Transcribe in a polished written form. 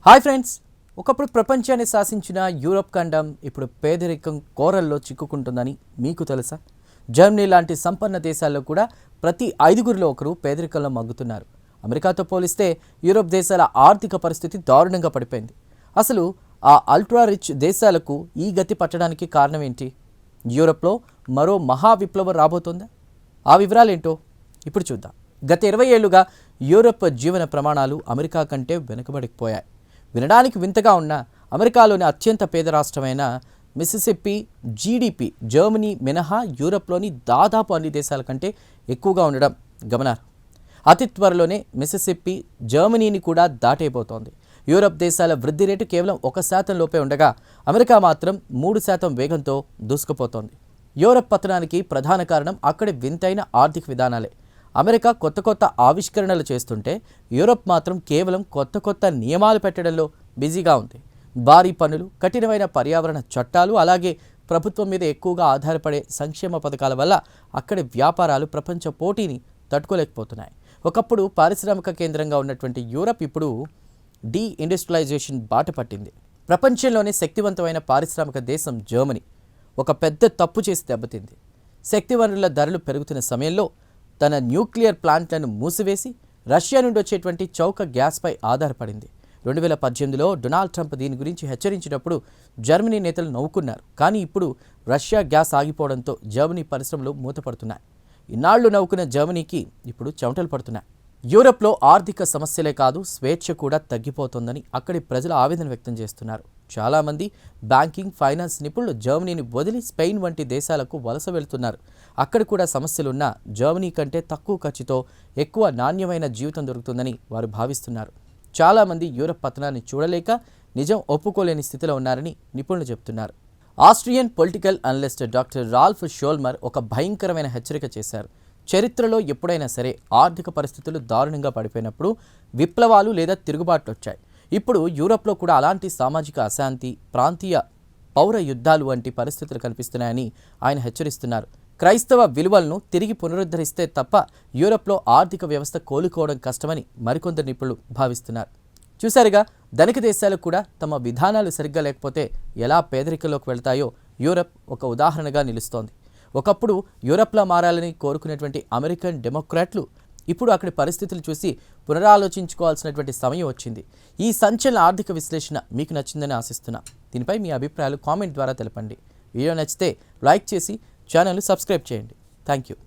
Hi friends, ఒకప్పుడు ప్రపంచాన్ని శాసించిన Europe ఖండం ఇప్పుడు పేదరికం కోరల్లో చిక్కుకుంటుందని మీకు తెలుసా? జర్మనీ లాంటి సంపన్న దేశాల్లో కూడా ప్రతి ఐదుగురిలో ఒకరు పేదరికంలో మగ్గుతున్నారు. అమెరికాతో పోలిస్తే యూరప్ దేశాల ఆర్థిక పరిస్థితి దారుణంగా పడిపోయింది. అసలు ఆ అల్ట్రా రిచ్ దేశాలకు ఈ గతి పట్టడానికి కారణం ఏంటి? యూరప్లో మరో మహా విప్లవం రాబోతోందా? ఆ వివరాలేంటో ఇప్పుడు చూద్దాం. గత 20 ఏళ్లుగా యూరప్ జీవన ప్రమాణాలు అమెరికా కంటే వెనుకబడిపోయాయి. వినడానికి వింతగా ఉన్న అమెరికాలోని అత్యంత పేద రాష్ట్రమైన మిసిసిప్పి జీడిపి జర్మనీ మినహా యూరప్లోని దాదాపు అన్ని దేశాల కంటే ఎక్కువగా ఉండడం గమనార్హం. అతి త్వరలోనే మిసిసిప్పి జర్మనీని కూడా దాటైపోతోంది. యూరప్ దేశాల వృద్ధి రేటు కేవలం 1% లోపే ఉండగా అమెరికా మాత్రం 3% వేగంతో దూసుకుపోతోంది. యూరప్ పతనానికి ప్రధాన కారణం అక్కడి వింతైన ఆర్థిక విధానాలే. అమెరికా కొత్త ఆవిష్కరణలు చేస్తుంటే యూరప్ మాత్రం కేవలం కొత్త నియమాలు పెట్టడంలో బిజీగా ఉంది. భారీ పన్నులు, కఠినమైన పర్యావరణ చట్టాలు, అలాగే ప్రభుత్వం మీద ఎక్కువగా ఆధారపడే సంక్షేమ పథకాల వల్ల అక్కడి వ్యాపారాలు ప్రపంచ పోటీని తట్టుకోలేకపోతున్నాయి. ఒకప్పుడు పారిశ్రామిక కేంద్రంగా ఉన్నటువంటి యూరప్ ఇప్పుడు ఇండస్ట్రియలైజేషన్ బాట పట్టింది. ప్రపంచంలోనే శక్తివంతమైన పారిశ్రామిక దేశం జర్మనీ ఒక పెద్ద తప్పు చేసి దెబ్బతింది. శక్తి వనరుల ధరలు పెరుగుతున్న సమయంలో తన న్యూక్లియర్ ప్లాంట్లను మూసివేసి రష్యా నుండి వచ్చేటువంటి చౌక గ్యాస్పై ఆధారపడింది. 2018లో డొనాల్డ్ ట్రంప్ దీని గురించి హెచ్చరించినప్పుడు జర్మనీ నేతలు నవ్వుకున్నారు. కానీ ఇప్పుడు రష్యా గ్యాస్ ఆగిపోవడంతో జర్మనీ పరిశ్రమలు మూతపడుతున్నాయి. ఇన్నాళ్లు నవ్వుకున్న జర్మనీకి ఇప్పుడు చెమటలు పడుతున్నాయి. యూరప్లో ఆర్థిక సమస్యలే కాదు, స్వేచ్ఛ కూడా తగ్గిపోతోందని అక్కడి ప్రజలు ఆవేదన వ్యక్తం చేస్తున్నారు. చాలామంది బ్యాంకింగ్, ఫైనాన్స్ నిపుణులు జర్మనీని వదిలి స్పెయిన్ వంటి దేశాలకు వలస వెళ్తున్నారు. అక్కడ కూడా సమస్యలున్నా జర్మనీ కంటే తక్కువ ఖర్చుతో ఎక్కువ నాణ్యమైన జీవితం దొరుకుతుందని వారు భావిస్తున్నారు. చాలామంది యూరప్ పతనాన్ని చూడలేక నిజం ఒప్పుకోలేని స్థితిలో ఉన్నారని నిపుణులు చెబుతున్నారు. Austrian political analyst doctor Ralph Scholmer ఒక భయంకరమైన హెచ్చరిక చేశారు. చరిత్రలో ఎప్పుడైనా సరే ఆర్థిక పరిస్థితులు దారుణంగా పడిపోయినప్పుడు విప్లవాలు లేదా తిరుగుబాట్లు వచ్చాయి. ఇప్పుడు యూరప్లో కూడా అలాంటి సామాజిక అశాంతి, ప్రాంతీయ పౌర యుద్ధాలు వంటి పరిస్థితులు కనిపిస్తున్నాయని ఆయన హెచ్చరిస్తున్నారు. క్రైస్తవ విలువలను తిరిగి పునరుద్ధరిస్తే తప్ప యూరప్లో ఆర్థిక వ్యవస్థ కోలుకోవడం కష్టమని మరికొందరు నిపుణులు భావిస్తున్నారు. చూసారుగా, ధనిక దేశాలు కూడా తమ విధానాలు సరిగ్గా లేకపోతే ఎలా పేదరికంలోకి వెళ్తాయో యూరప్ ఒక ఉదాహరణగా నిలుస్తోంది. ఒకప్పుడు యూరప్లా మారాలని కోరుకునేటువంటి అమెరికన్ డెమోక్రాట్లు ఇప్పుడు అక్కడి పరిస్థితులు చూసి పునరాలోచించుకోవాల్సినటువంటి సమయం వచ్చింది. ఈ సంచలన ఆర్థిక విశ్లేషణ మీకు నచ్చిందని ఆశిస్తున్నా. దీనిపై మీ అభిప్రాయాలు కామెంట్ ద్వారా తెలపండి. వీడియో నచ్చితే లైక్ చేసి ఛానల్ని సబ్స్క్రైబ్ చేయండి. Thank you.